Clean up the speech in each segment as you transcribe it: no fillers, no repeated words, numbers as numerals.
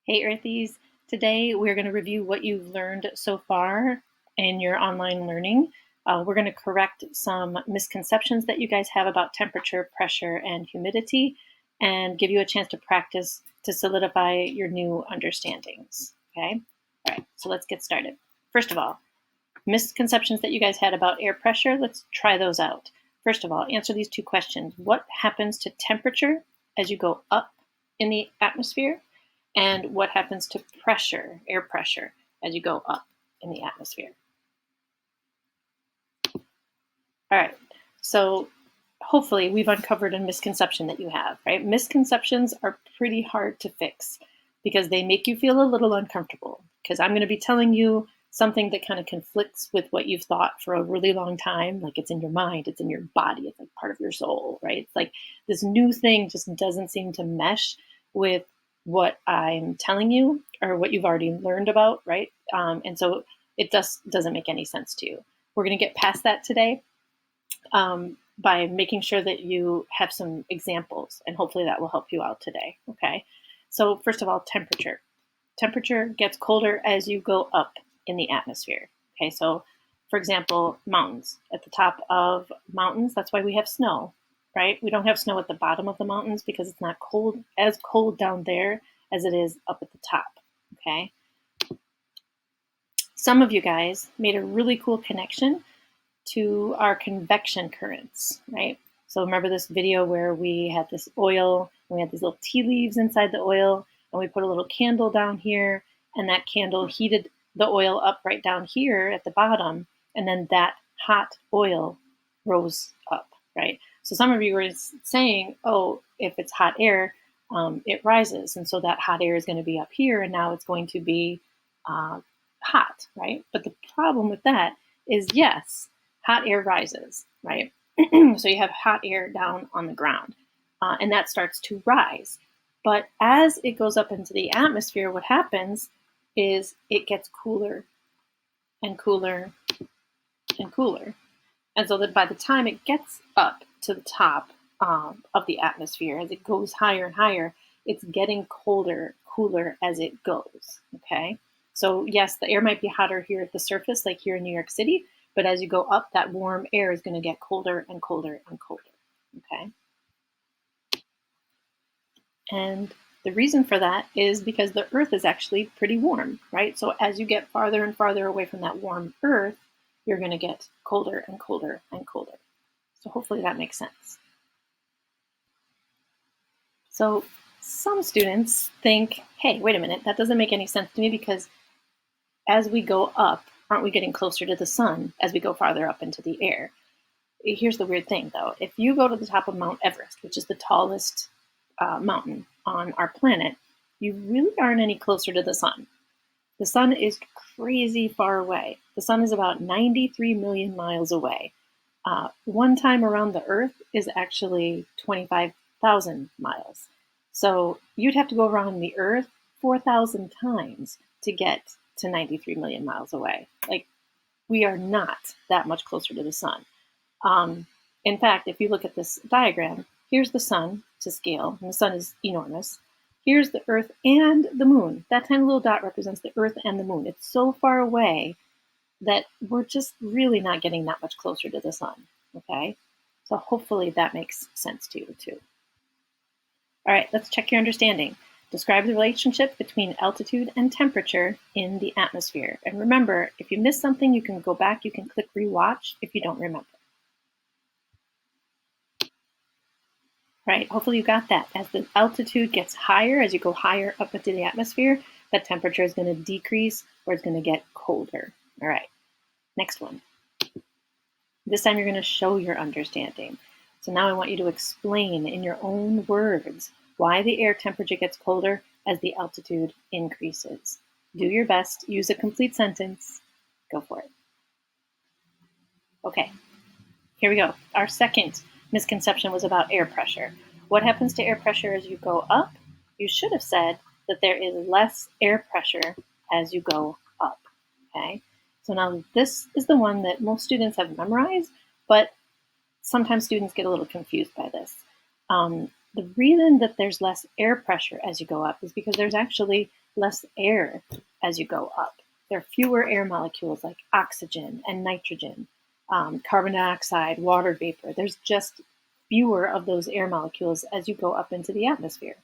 Hey Earthies, today we're going to review what you've learned so far in your online learning. We're going to correct some misconceptions that you guys have about temperature, pressure, and humidity, and give you a chance to practice to solidify your new understandings. Okay? All right, so let's get started. First of all, misconceptions that you guys had about air pressure, let's try those out. First of all, answer these two questions. What happens to temperature as you go up in the atmosphere? And what happens to pressure, air pressure, as you go up in the atmosphere? All right, so hopefully we've uncovered a misconception that you have, right? Misconceptions are pretty hard to fix because they make you feel a little uncomfortable, because I'm going to be telling you something that kind of conflicts with what you've thought for a really long time. Like, it's in your mind, it's in your body, it's like part of your soul, right? It's like this new thing just doesn't seem to mesh with what I'm telling you or what you've already learned about, right? And so it doesn't make any sense to you. We're going to get past that today by making sure that you have some examples, and hopefully that will help you out today. Okay, so first of all, temperature. Temperature gets colder as you go up in the atmosphere. Okay, so for example, mountains. At the top of mountains, that's why we have snow, right? We don't have snow at the bottom of the mountains because it's not as cold down there as it is up at the top. Okay, some of you guys made a really cool connection to our convection currents, right? So remember this video where we had this oil, and we had these little tea leaves inside the oil, and we put a little candle down here, and that candle heated the oil up right down here at the bottom, and then that hot oil rose up, right? So some of you were saying, oh, if it's hot air, it rises, and so that hot air is going to be up here, and now it's going to be hot, right? But the problem with that is, yes, hot air rises, right? So you have hot air down on the ground, and that starts to rise. But as it goes up into the atmosphere, what happens is it gets cooler and cooler and cooler. And so that by the time it gets up to the top of the atmosphere, as it goes higher and higher, it's getting colder, cooler as it goes, okay? So yes, the air might be hotter here at the surface, like here in New York City, but as you go up, that warm air is going to get colder and colder and colder, okay? And the reason for that is because the Earth is actually pretty warm, right? So as you get farther and farther away from that warm Earth, you're going to get colder and colder and colder. So hopefully that makes sense. So some students think, hey, wait a minute, that doesn't make any sense to me because as we go up, aren't we getting closer to the sun as we go farther up into the air? Here's the weird thing, though. If you go to the top of Mount Everest, which is the tallest mountain on our planet, you really aren't any closer to the sun. The sun is crazy far away. The sun is about 93 million miles away. One time around the Earth is actually 25,000 miles. So you'd have to go around the Earth 4,000 times to get to 93 million miles away. Like, we are not that much closer to the sun. In fact, if you look at this diagram, here's the sun to scale, and the sun is enormous. Here's the Earth and the moon. That tiny little dot represents the Earth and the moon. It's so far away that we're just really not getting that much closer to the sun, okay? So hopefully that makes sense to you too. All right, let's check your understanding. Describe the relationship between altitude and temperature in the atmosphere. And remember, if you miss something, you can go back, you can click rewatch if you don't remember. Right, hopefully you got that. As the altitude gets higher, as you go higher up into the atmosphere, that temperature is going to decrease or it's going to get colder. All right, next one. This time you're going to show your understanding. So now I want you to explain in your own words why the air temperature gets colder as the altitude increases. Do your best. Use a complete sentence. Go for it. Okay, here we go. Our second misconception was about air pressure. What happens to air pressure as you go up? You should have said that there is less air pressure as you go up, okay? So now this is the one that most students have memorized, but sometimes students get a little confused by this. The reason that there's less air pressure as you go up is because there's actually less air as you go up. There are fewer air molecules like oxygen and nitrogen, carbon dioxide, water vapor. There's just fewer of those air molecules as you go up into the atmosphere.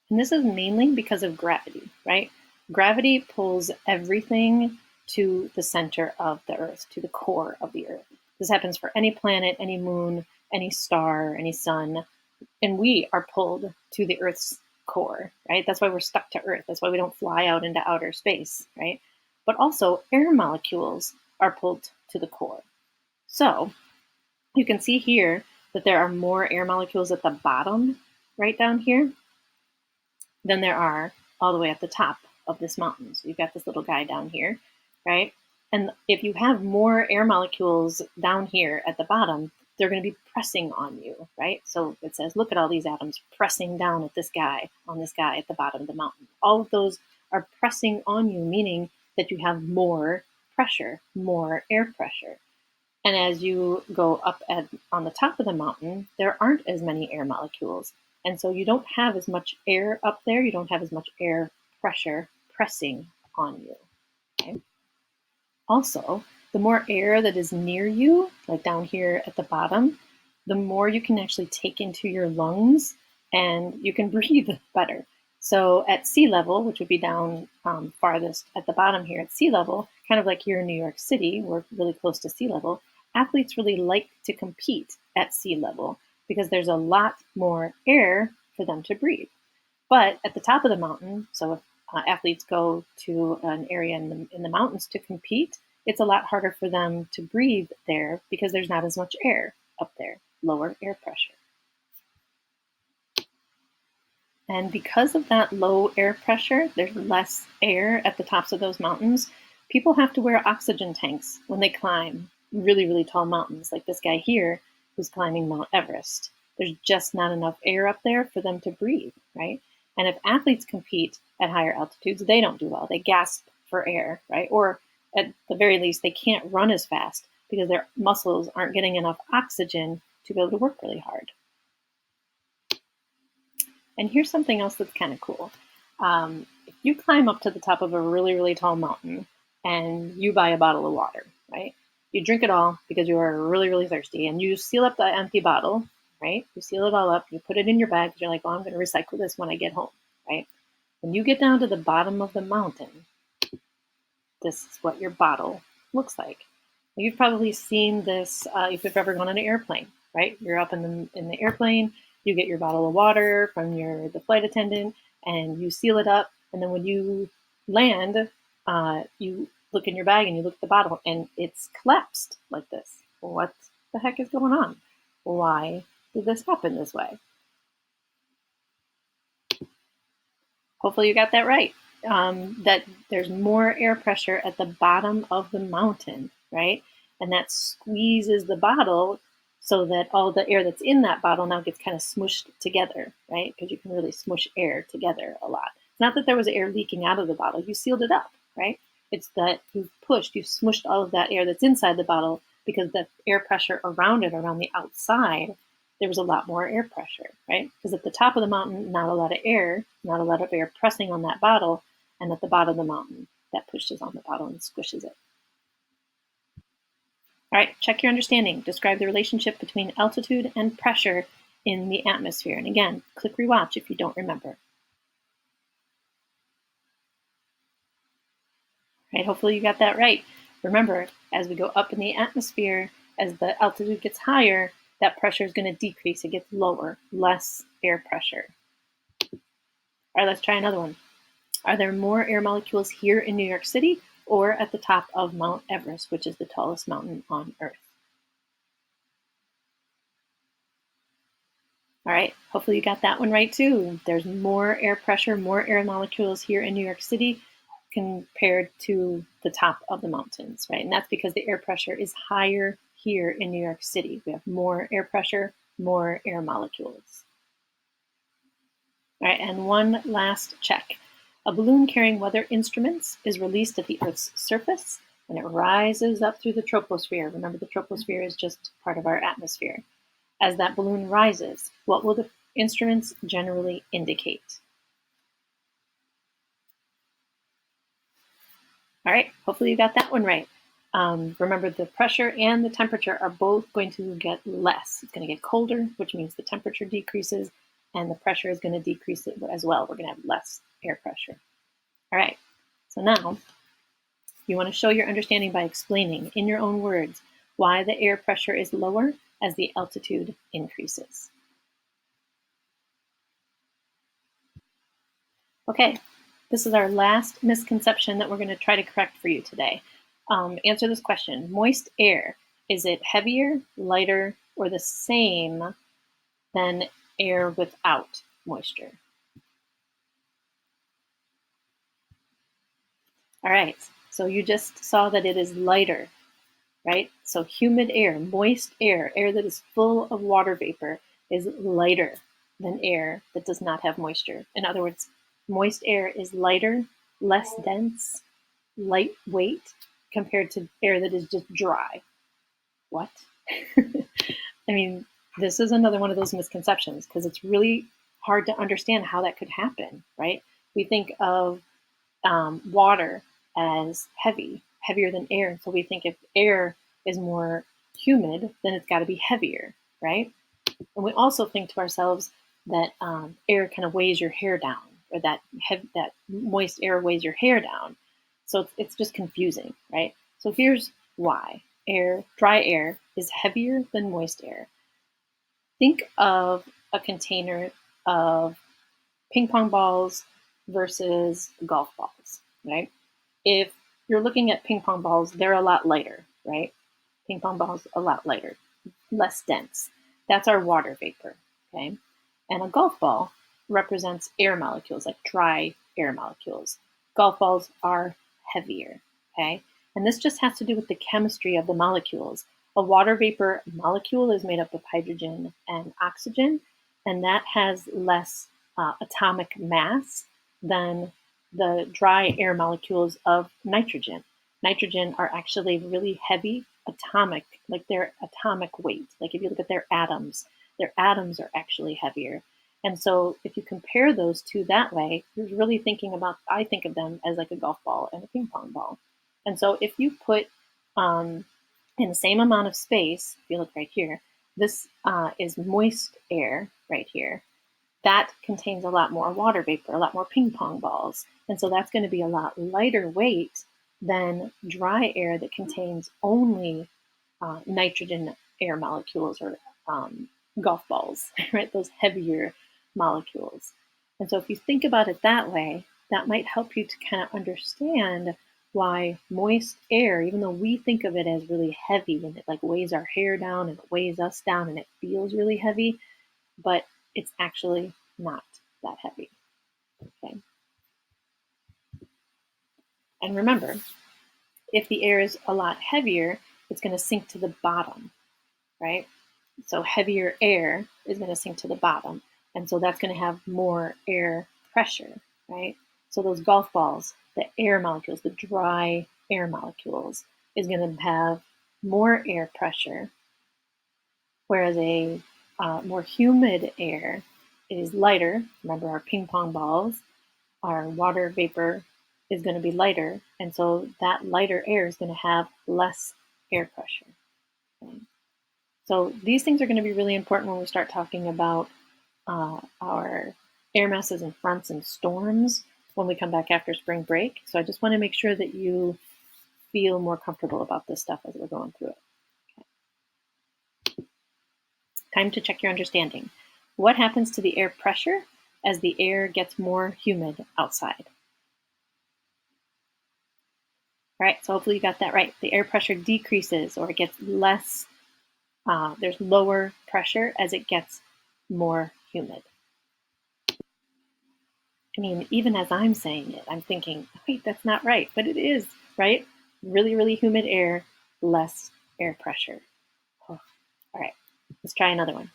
And this is mainly because of gravity, right? Gravity pulls everything to the center of the Earth, to the core of the Earth. This happens for any planet, any moon, any star, any sun. And we are pulled to the Earth's core, right? That's why we're stuck to Earth. That's why we don't fly out into outer space, right? But also, air molecules are pulled to the core. So you can see here that there are more air molecules at the bottom, right down here, than there are all the way at the top of this mountain. So you've got this little guy down here, right? And if you have more air molecules down here at the bottom, they're going to be pressing on you, right? So it says, look at all these atoms pressing down at this guy, on this guy at the bottom of the mountain. All of those are pressing on you, meaning that you have more pressure, more air pressure. And as you go up on the top of the mountain, there aren't as many air molecules. And so you don't have as much air up there. You don't have as much air pressure pressing on you. Okay? Also, the more air that is near you, like down here at the bottom, the more you can actually take into your lungs and you can breathe better. So at sea level, which would be down farthest at the bottom here at sea level, kind of like here in New York City, we're really close to sea level, athletes really like to compete at sea level because there's a lot more air for them to breathe. But at the top of the mountain, so if athletes go to an area in the mountains to compete, it's a lot harder for them to breathe there because there's not as much air up there, lower air pressure. And because of that low air pressure, there's less air at the tops of those mountains. People have to wear oxygen tanks when they climb really, really tall mountains, like this guy here who's climbing Mount Everest. There's just not enough air up there for them to breathe, right? And if athletes compete at higher altitudes, they don't do well. They gasp for air, right? Or at the very least, they can't run as fast because their muscles aren't getting enough oxygen to be able to work really hard. And here's something else that's kind of cool. If you climb up to the top of a really, really tall mountain and you buy a bottle of water, right? You drink it all because you are really, really thirsty, and you seal up the empty bottle, right? You seal it all up, you put it in your bag, you're like, oh, I'm going to recycle this when I get home, right? When you get down to the bottom of the mountain, this is what your bottle looks like. You've probably seen this if you've ever gone on an airplane, right? You're up in the airplane, you get your bottle of water from the flight attendant, and you seal it up. And then when you land, you look in your bag and you look at the bottle, and it's collapsed like this. What the heck is going on? Why did this happen this way? Hopefully you got that right. That there's more air pressure at the bottom of the mountain, right? And that squeezes the bottle so that all the air that's in that bottle now gets kind of smushed together, right? Because you can really smush air together a lot. It's not that there was air leaking out of the bottle, you sealed it up, right? It's that you've smushed all of that air that's inside the bottle because the air pressure around it, around the outside, there was a lot more air pressure, right? Because at the top of the mountain, not a lot of air pressing on that bottle, and at the bottom of the mountain, that pushes on the bottle and squishes it. All right, check your understanding. Describe the relationship between altitude and pressure in the atmosphere. And again, click rewatch if you don't remember. All right, hopefully you got that right. Remember, as we go up in the atmosphere, as the altitude gets higher, that pressure is going to decrease. It gets lower, less air pressure. All right, let's try another one. Are there more air molecules here in New York City or at the top of Mount Everest, which is the tallest mountain on Earth? All right, hopefully you got that one right too. There's more air pressure, more air molecules here in New York City compared to the top of the mountains, right? And that's because the air pressure is higher here in New York City. We have more air pressure, more air molecules. All right, and one last check. A balloon carrying weather instruments is released at the Earth's surface, and it rises up through the troposphere. Remember, the troposphere is just part of our atmosphere. As that balloon rises, what will the instruments generally indicate? All right, hopefully you got that one right. Remember, the pressure and the temperature are both going to get less. It's going to get colder, which means the temperature decreases, and the pressure is going to decrease as well. We're going to have less air pressure. All right, so now you want to show your understanding by explaining in your own words why the air pressure is lower as the altitude increases. Okay, this is our last misconception that we're going to try to correct for you today. Answer this question. Moist air, is it heavier, lighter, or the same than air without moisture? All right, so you just saw that it is lighter, right? So humid air, moist air, air that is full of water vapor is lighter than air that does not have moisture. In other words, moist air is lighter, less dense, lightweight compared to air that is just dry. What? I mean, this is another one of those misconceptions because it's really hard to understand how that could happen, right? We think of water as heavier than air. So we think if air is more humid, then it's got to be heavier, right? And we also think to ourselves that air kind of weighs your hair down, or that moist air weighs your hair down. So it's just confusing, right? So here's why. Dry air is heavier than moist air. Think of a container of ping pong balls versus golf balls, right? If you're looking at ping pong balls, they're a lot lighter, right? Ping pong balls a lot lighter, less dense. That's our water vapor, okay? And a golf ball represents air molecules, like dry air molecules. Golf balls are heavier, okay? And this just has to do with the chemistry of the molecules. A water vapor molecule is made up of hydrogen and oxygen, and that has less atomic mass than the dry air molecules of nitrogen. Nitrogen are actually really heavy atomic, like their atomic weight. Like if you look at their atoms are actually heavier. And so if you compare those two that way, you're really thinking about, I think of them as like a golf ball and a ping pong ball. And so if you put in the same amount of space, if you look right here, this is moist air right here. That contains a lot more water vapor, a lot more ping pong balls. And so that's going to be a lot lighter weight than dry air that contains only nitrogen air molecules, or golf balls, right? Those heavier molecules. And so if you think about it that way, that might help you to kind of understand why moist air, even though we think of it as really heavy and it like weighs our hair down and it weighs us down and it feels really heavy, but it's actually not that heavy. Okay. And remember, if the air is a lot heavier, it's going to sink to the bottom, right? So heavier air is going to sink to the bottom. And so that's going to have more air pressure, right? So those golf balls, the air molecules, the dry air molecules, is going to have more air pressure, whereas a more humid air is lighter. Remember, our ping pong balls, our water vapor is going to be lighter, and so that lighter air is going to have less air pressure. Okay? So these things are going to be really important when we start talking about our air masses and fronts and storms when we come back after spring break. So I just want to make sure that you feel more comfortable about this stuff as we're going through it. Okay. Time to check your understanding. What happens to the air pressure as the air gets more humid outside? All right, so hopefully you got that right. The air pressure decreases, or it gets less, there's lower pressure as it gets more humid. I mean, even as I'm saying it, I'm thinking, wait, that's not right, but it is, right? Really, really humid air, less air pressure. Oh. All right, let's try another one.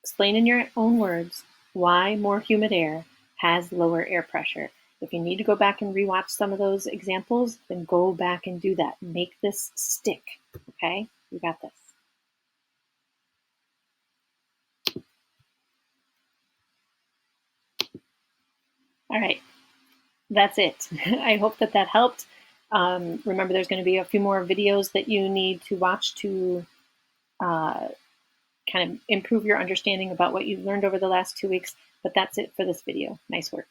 Explain in your own words why more humid air has lower air pressure. If you need to go back and rewatch some of those examples, then go back and do that. Make this stick, okay? You got this. All right, that's it. I hope that that helped. Remember, there's going to be a few more videos that you need to watch to uh, kind of improve your understanding about what you've learned over the last 2 weeks. But that's it for this video. Nice work.